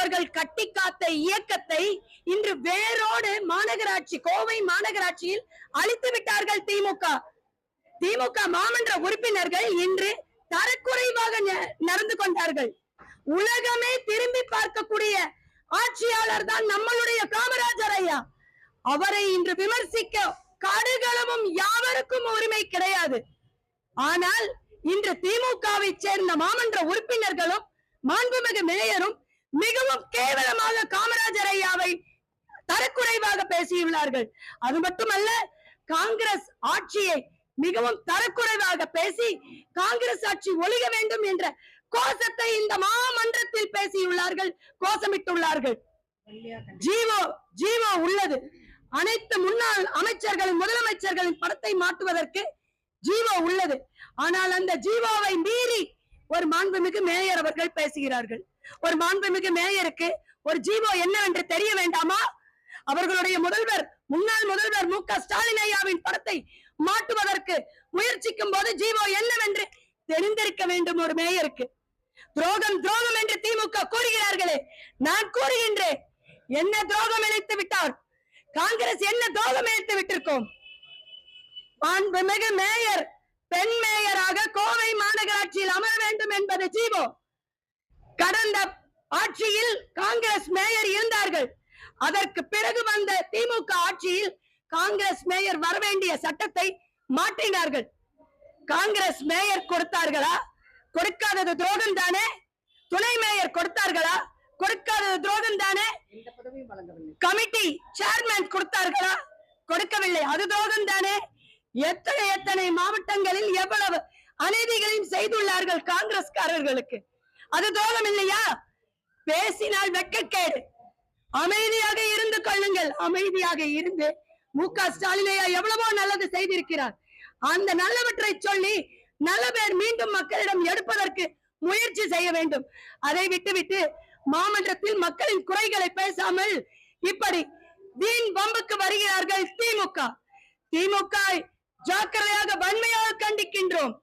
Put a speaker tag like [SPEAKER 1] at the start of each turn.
[SPEAKER 1] அவர்கள் கட்டி காத்த இயக்கத்தை இன்று வேரோடு மாநகராட்சி கோவை மாநகராட்சியில் அழித்து விட்டார்கள் திமுக மாமன்ற உறுப்பினர்கள் இன்று தரக்குறைவாக நடந்து கொண்டார்கள். உலகமே திரும்பி பார்க்கக்கூடிய ஆட்சியாளர் தான் நம்மளுடைய காமராஜர் ஐயா. அவரை இன்று விமர்சிக்க கடுகளவும் யாவருக்கும் உரிமை கிடையாது. ஆனால் இன்று திமுகவை சேர்ந்த மாமன்ற உறுப்பினர்களும் மாண்புமிகு மேயரும் மிகவும் கேவலமாக காமராஜர் ஐயாவை தரக்குறைவாக பேசியுள்ளார்கள். அது மட்டுமல்ல, காங்கிரஸ் ஆட்சியை மிகவும் தரக்குறைவாக பேசி காங்கிரஸ் ஆட்சி ஒழிக வேண்டும் என்ற கோஷத்தை இந்த மாமன்றத்தில் பேசியுள்ளார்கள், கோஷமிட்டுள்ளார்கள். ஜீவோ உள்ளது. அனைத்து முன்னாள் அமைச்சர்களின் முதலமைச்சர்களின் படத்தை மாட்டுவதற்கு ஜீவோ உள்ளது. ஆனால் அந்த ஜீவோவை மீறி ஒரு மாண்புமிகு மேயர் அவர்கள் பேசுகிறார்கள். ஒரு மாண்புமிகு மேயருக்கு ஒரு ஜீவோ என்னவென்று தெரிய வேண்டாமா? அவர்களுடைய முன்னாள் முதல்வர் மு க ஸ்டாலின் ஐயாவின் படத்தை மாட்டுவதற்கு முயற்சிக்கும் போது ஜீவோ என்னவென்று தெரிந்திருக்க வேண்டும் ஒரு மேயருக்கு. துரோகம் என்று திமுக கூறுகிறார்களே, நான் கூறுகின்றேன், என்ன துரோகம் இழைத்து விட்டார்? காங்கிரஸ் என்ன துரோகம் இழைத்து விட்டிருக்கோம்? மாண்புமிகு மேயர் பெண் மேயராக கோவை மாநகராட்சியில் அமர வேண்டும் என்பது ஜீவோ. கடந்த ஆட்சியில் காங்கிரஸ் மேயர் இருந்தார்கள். அதற்கு பிறகு வந்த திமுக ஆட்சியில் காங்கிரஸ் மேயர் வரவேண்டிய சட்டத்தை மாற்றினார்கள். காங்கிரஸ் மேயர் கொடுத்தார்களா? கொடுக்காதது துரோகம் தானே. துணை மேயர் கொடுத்தார்களா? கொடுக்காதது துரோகம் தானே. கமிட்டி சேர்மேன் கொடுத்தார்களா? கொடுக்கவில்லை, அது துரோகம் தானே. எத்தனை மாவட்டங்களில் எவ்வளவு அநீதிகளையும் செய்துள்ளார்கள் காங்கிரஸ்காரர்களுக்கு, அது துரோகம் இல்லையா? பேசினால் வெட்கக்கேடு. அமைதியாக இருந்து கொள்ளுங்கள். அமைதியாக இருந்து மு க ஸ்டாலின் எவ்வளவோ நல்லது செய்திருக்கிறார். அந்த நல்லவற்றை சொல்லி நல்ல பேர் மீண்டும் மக்களிடம் எடுப்பதற்கு முயற்சி செய்ய வேண்டும். அதை விட்டுவிட்டு மாமன்றத்தில் மக்களின் குறைகளை பேசாமல் இப்படி வீண் வம்புக்கு வருகிறார்கள் திமுக. ஜாக்கிரதையாக வன்மையாக கண்டிக்கின்றோம்.